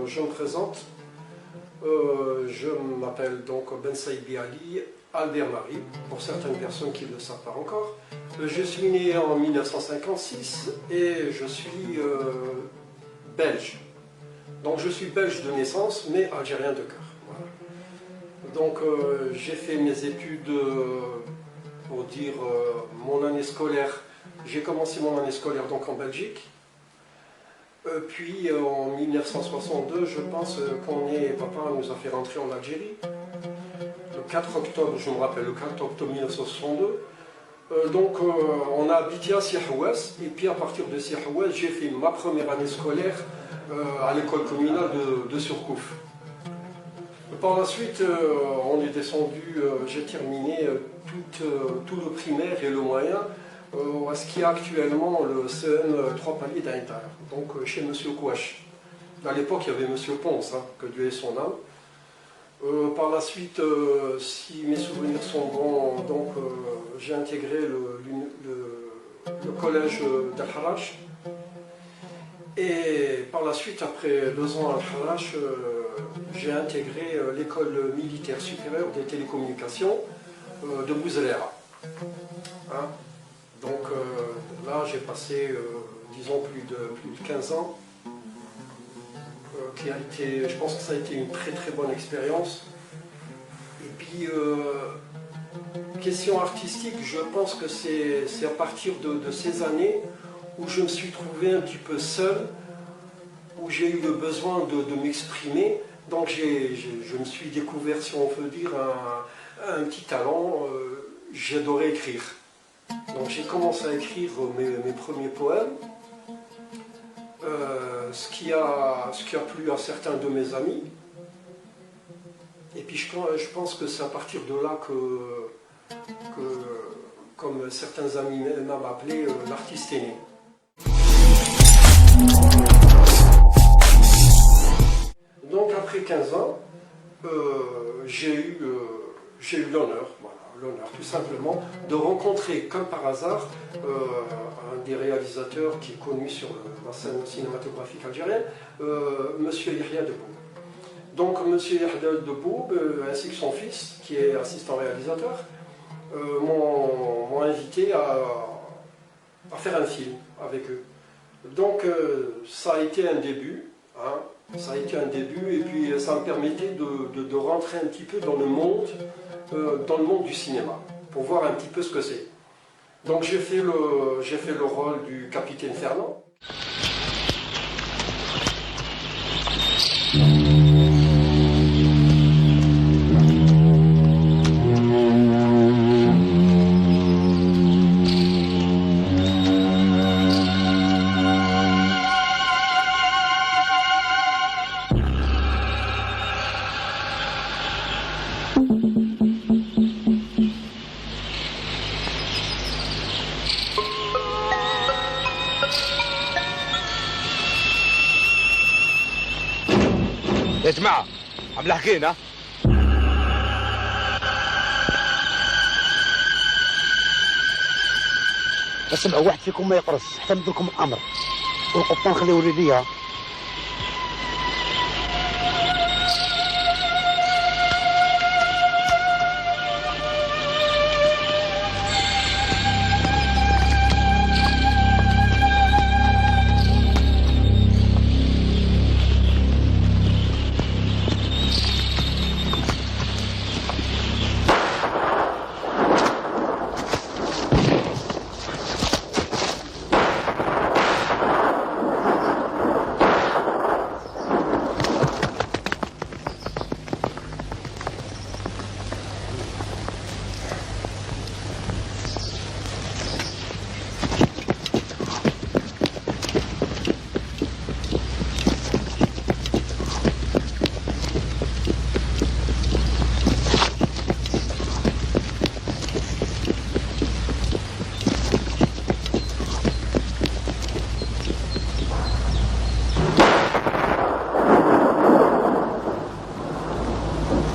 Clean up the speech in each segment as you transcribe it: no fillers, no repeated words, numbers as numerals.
je me présente. Je m'appelle donc Ben Saïbi Ali Albert Marie, pour certaines personnes qui ne le savent pas encore. Je suis né en 1956 et je suis belge. Donc je suis belge de naissance, mais algérien de cœur. Voilà. Donc j'ai fait mes études, pour dire mon année scolaire. J'ai commencé mon année scolaire donc en Belgique. Puis en 1962, je pense papa nous a fait rentrer en Algérie. Le 4 octobre, je me rappelle, le 4 octobre 1962. Donc on a habité à Siaouès, et puis à partir de Siaouès, j'ai fait ma première année scolaire à l'école communale de Surcouf. Par la suite, on est descendu, j'ai terminé tout le primaire et le moyen à ce qui est actuellement le CN 3 paliers d'Aïntar, donc chez M. Kouache. À l'époque, il y avait M. Ponce, hein, que Dieu ait son âme. Par la suite, si mes souvenirs sont bons, donc j'ai intégré le collège d'Al-Harrach. Et par la suite, après 2 ans à Al-Harrach, j'ai intégré l'école militaire supérieure des télécommunications de Bouzlera. Hein? Donc là, j'ai passé, disons, plus de 15 ans, qui a été, je pense que ça a été une très très bonne expérience. Et puis, question artistique, je pense que c'est à partir de ces années où je me suis trouvé un petit peu seul, où j'ai eu le besoin de m'exprimer. Donc je me suis découvert, si on peut dire, un petit talent. J'adorais écrire. Donc j'ai commencé à écrire mes premiers poèmes, ce qui a plu à certains de mes amis. Et puis je pense que c'est à partir de là que comme certains amis m'ont appelé, l'artiste est né. Donc après 15 ans, j'ai eu l'honneur, tout simplement, de rencontrer, comme par hasard, un des réalisateurs qui est connu sur la scène cinématographique algérienne, M. Yahya Deboub. Donc M. Yahya Deboub, ainsi que son fils, qui est assistant réalisateur, m'ont invité à faire un film avec eux. Donc ça a été un début, hein, et puis ça me permettait de rentrer un petit peu dans le monde du cinéma, pour voir un petit peu ce que c'est. Donc j'ai fait le rôle du capitaine Fernand. يا جماعة عم لحقينا بس بقى واحد فيكم ما يقرص حتى نديركم الأمر والقبطان خليه ليا.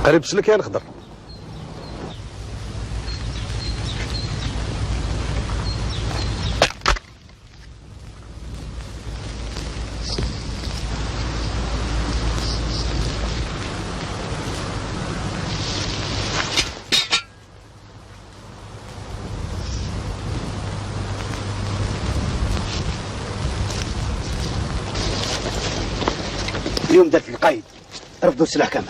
قريب سلك يا الخضر. اليوم درت القايد رفضوا السلاح كامل.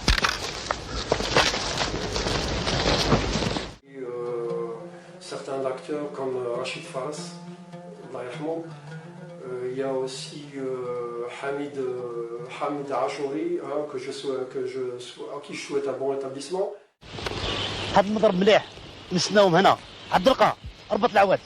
Certains acteurs comme Rachid Faras, Allah yarhamou. Il y a aussi Hamid Achouri, hein, à qui je souhaite un bon rétablissement. هذا المضرب مليح نستناوهم هنا عبد القا اربط العواد.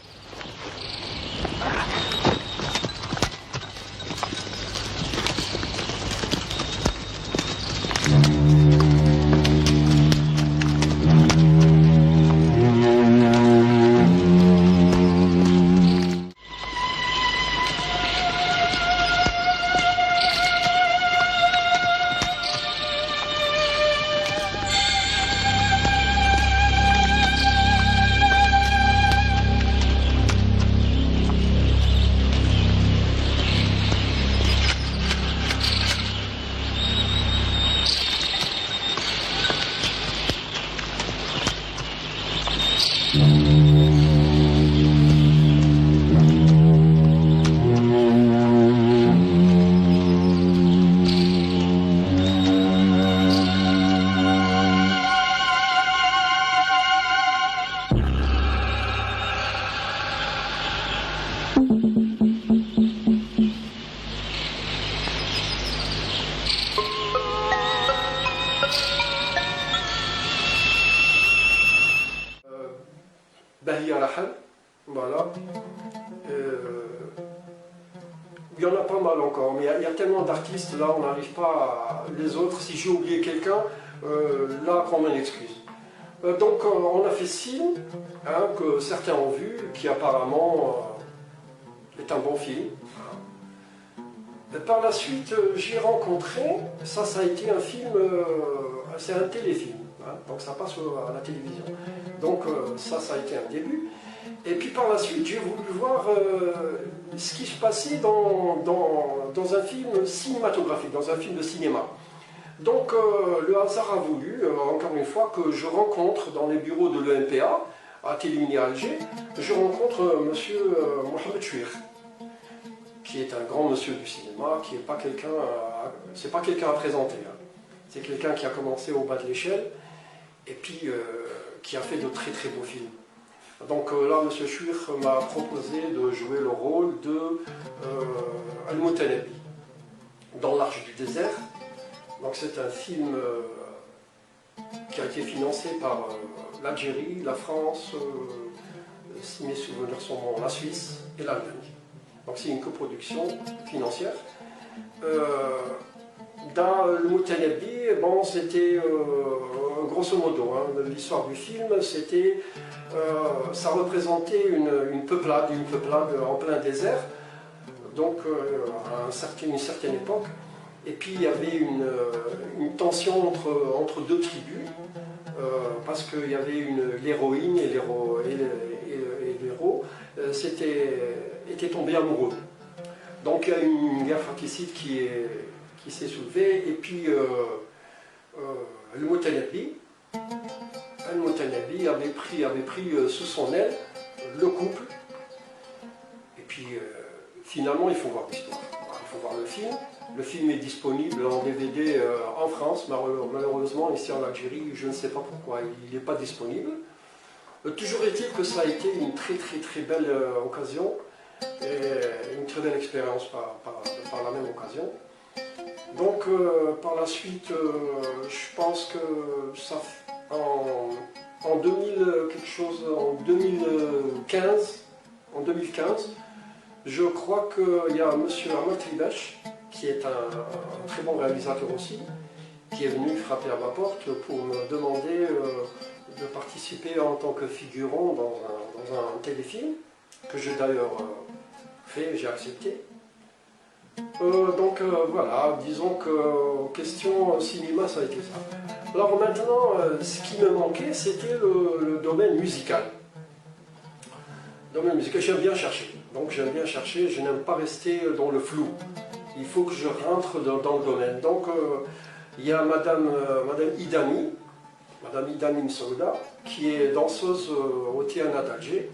Bahia Rahal, voilà. Il y en a pas mal encore, mais il y a tellement d'artistes, là on n'arrive pas à... Les autres, si j'ai oublié quelqu'un, là qu'on m'en excuse. Donc on a fait ce film, hein, que certains ont vu, qui apparemment est un bon film. Et par la suite, j'ai rencontré, ça a été un film, c'est un téléfilm, hein, donc ça passe à la télévision. Donc ça a été un début. Et puis par la suite, j'ai voulu voir ce qui se passait dans un film cinématographique, dans un film de cinéma. Donc le hasard a voulu, encore une fois, que je rencontre dans les bureaux de l'EMPA, à Télémini Alger, je rencontre monsieur Mohamed Chouir, qui est un grand monsieur du cinéma, qui n'est pas quelqu'un c'est pas quelqu'un à présenter. Hein. C'est quelqu'un qui a commencé au bas de l'échelle, et puis qui a fait de très très beaux films. Donc là, M. Chouir m'a proposé de jouer le rôle de Al-Mutanabi dans l'Arche du désert. Donc c'est un film qui a été financé par l'Algérie, la France, si mes souvenirs sont bons, la Suisse et l'Allemagne. Donc c'est une coproduction financière. Dans le Mutanabi, bon, c'était grosso modo, hein, l'histoire du film, c'était, ça représentait une peuplade en plein désert, donc à une certaine époque. Et puis il y avait une tension entre deux tribus, parce qu'il y avait l'héroïne et l'héros étaient tombés amoureux. Donc il y a une guerre fratricide qui s'est soulevée, et puis Al-Mutanabi avait pris sous son aile le couple, et puis finalement il faut voir l'histoire, il faut voir le film. Le film est disponible en DVD en France, malheureusement ici en Algérie, je ne sais pas pourquoi il n'est pas disponible. Toujours est-il que ça a été une très très très belle occasion, et une très belle expérience par la même occasion. Donc par la suite, je pense que ça, en 2015, je crois qu'il y a M. Ahmed Ribesh, qui est un très bon réalisateur aussi, qui est venu frapper à ma porte pour me demander de participer en tant que figurant dans un téléfilm, que j'ai d'ailleurs fait, j'ai accepté. Donc voilà, disons que question cinéma, ça a été ça. Alors maintenant, ce qui me manquait, c'était le domaine musical. Domaine musical, j'aime bien chercher. Donc j'aime bien chercher, je n'aime pas rester dans le flou. Il faut que je rentre dans le domaine. Donc il y a Madame Idami Msouda, qui est danseuse au Tiana d'Alger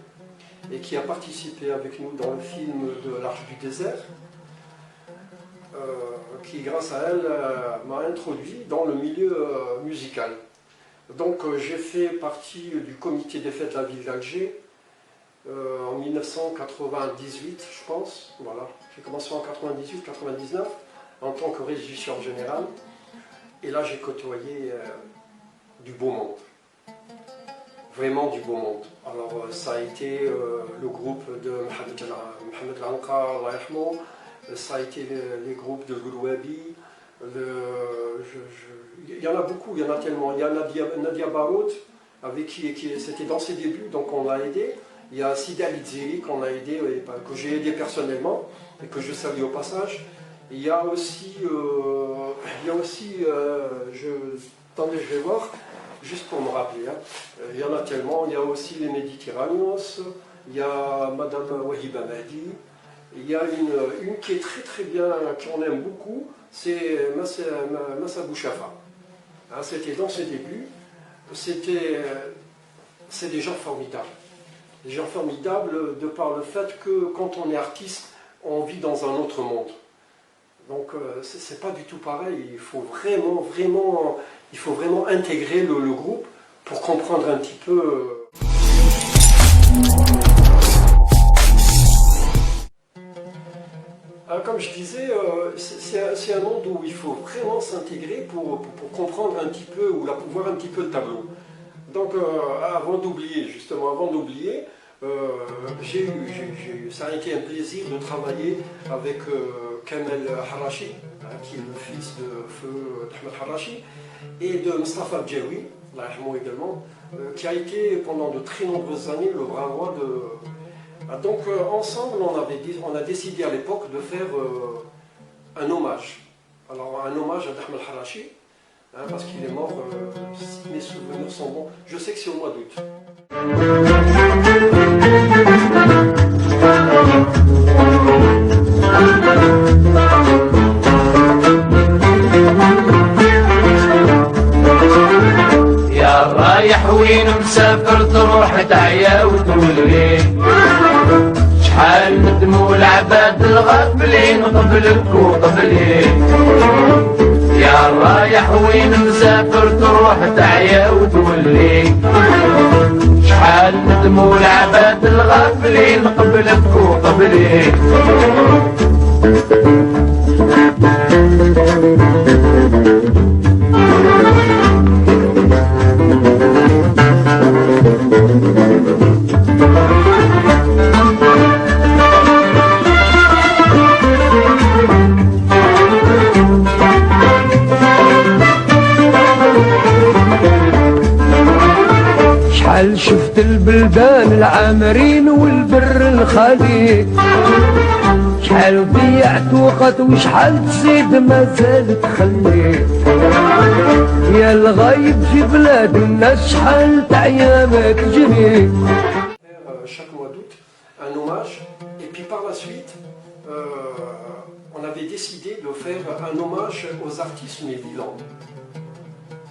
et qui a participé avec nous dans le film de l'Arche du désert. qui grâce à elle m'a introduit dans le milieu musical. Donc j'ai fait partie du comité des fêtes de la ville d'Alger en 1998, je pense. Voilà. J'ai commencé en 98-99 en tant que régisseur général. Et là j'ai côtoyé du beau monde. Vraiment du beau monde. Alors ça a été le groupe de Mohamed Lanka, Allah yarhamou. Ça a été les groupes de Goulouabi. Il y en a beaucoup, il y en a tellement. Il y a Nadia Baroud, avec qui c'était dans ses débuts, donc on l'a aidé. Il y a Sidi Alidzeri qu'on a aidé, que j'ai aidé personnellement, et que je salue au passage. Il y a aussi, attendez, je vais voir, juste pour me rappeler. Hein. Il y en a tellement. Il y a aussi les Méditerraneos, il y a Madame Wahiba Mahdi. Il y a une qui est très très bien, qu'on aime beaucoup, c'est Massa Bouchafa. Hein, c'était dans ses débuts, c'est des gens formidables. Des gens formidables de par le fait que quand on est artiste, on vit dans un autre monde. Donc c'est pas du tout pareil, il faut vraiment intégrer le groupe pour comprendre un petit peu. Comme je disais, c'est un monde où il faut vraiment s'intégrer pour comprendre un petit peu, ou voir un petit peu le tableau. Donc avant d'oublier, ça a été un plaisir de travailler avec Kamel Harachi, qui est le fils de feu Ahmed Harachi, et de Mustafa Djaoui, également, qui a été pendant de très nombreuses années le bras droit de... Donc ensemble, on a décidé à l'époque de faire un hommage. Alors un hommage à Ahmed Harachi, hein, parce qu'il est mort, si mes souvenirs sont bons, je sais que c'est au mois d'août. يا رايح وين مسافر تروح تعيا وتولي شحال ندموا العباد الغافلين قبلك وقبلي يا رايح وين مسافر تروح تعيا وتولي شحال ندموا العباد الغافلين قبلك وقبلي شحال شفت البلدان العامرين والبر الخالي شحال ضيعت وقت وشحال تزيد مازال تخلي يا الغايب في بلاد الناس شحال تعيا ما تجري. Chaque mois d'août, un hommage, et puis par la suite, on avait décidé de faire un hommage aux artistes mais vivants.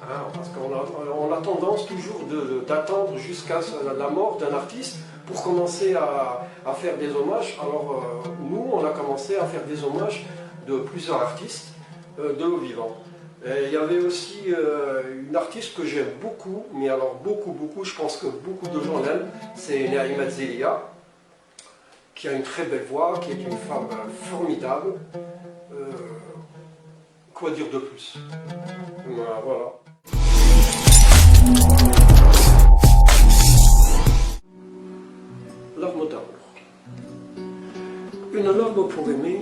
Hein, parce qu'on a tendance toujours d'attendre jusqu'à la mort d'un artiste pour commencer à faire des hommages. Alors nous, on a commencé à faire des hommages de plusieurs artistes de nos vivants. Et il y avait aussi une artiste que j'aime beaucoup, mais alors beaucoup, je pense que beaucoup de gens l'aiment, c'est Naïma Zelia, qui a une très belle voix, qui est une femme formidable. Quoi dire de plus? Voilà. Larme d'amour. Une larme pour aimer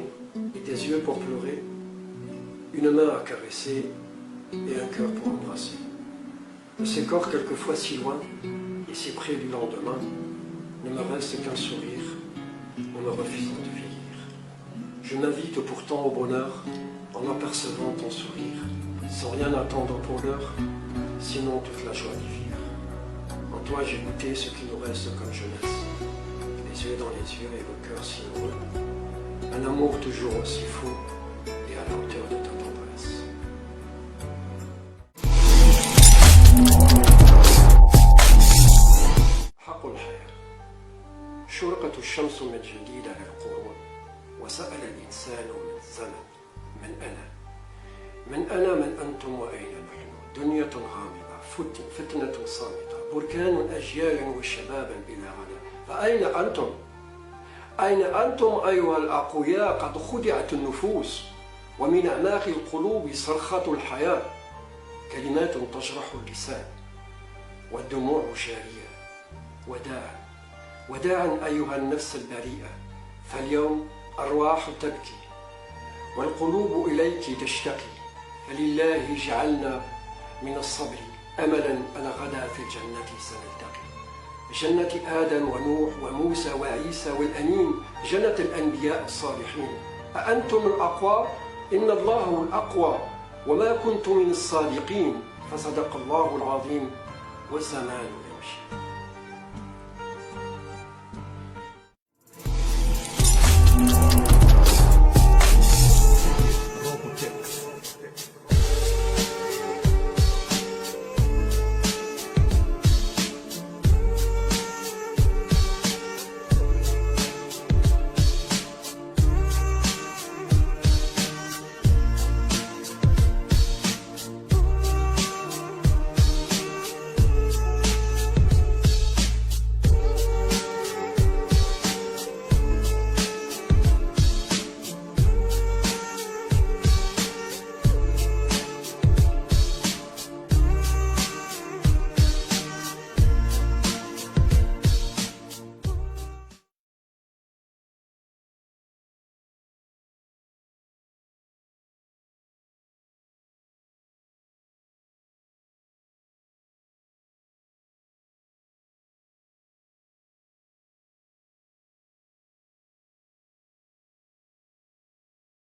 et des yeux pour pleurer, une main à caresser et un cœur pour embrasser. De ces corps quelquefois si loin et si près du lendemain, ne me reste qu'un sourire en me refusant de vieillir. Je m'invite pourtant au bonheur en apercevant ton sourire, sans rien attendre pour l'heure, sinon toute la joie d'y vivre. En toi j'ai goûté ce qui nous reste comme jeunesse, les yeux dans les yeux et le cœur si heureux, un amour toujours aussi fou et à la hauteur de ta tendresse. حق الحياة شرقت الشمس من جديد على القرون وسأل الإنسان من الزمن من أنتم وأين نحن؟ دنيا غامضة، فتنة صامتة، بركان أجيال وشبابا بلا غنى. فأين أنتم؟ أين أنتم أيها الأقوياء؟ قد خدعت النفوس، ومن أعماق القلوب صرخة الحياة، كلمات تجرح اللسان والدموع شارية. وداعا أيها النفس البريئة، فاليوم أرواح تبكي والقلوب إليك تشتكي، فلله جعلنا من الصبر أملا أن غدا في الجنة سنلتقي. جنة آدم ونوح وموسى وعيسى والأمين، جنة الأنبياء الصالحين. أأنتم الأقوى؟ إن الله هو الأقوى، وما كنت من الصادقين، فصدق الله العظيم والزمان يمشي.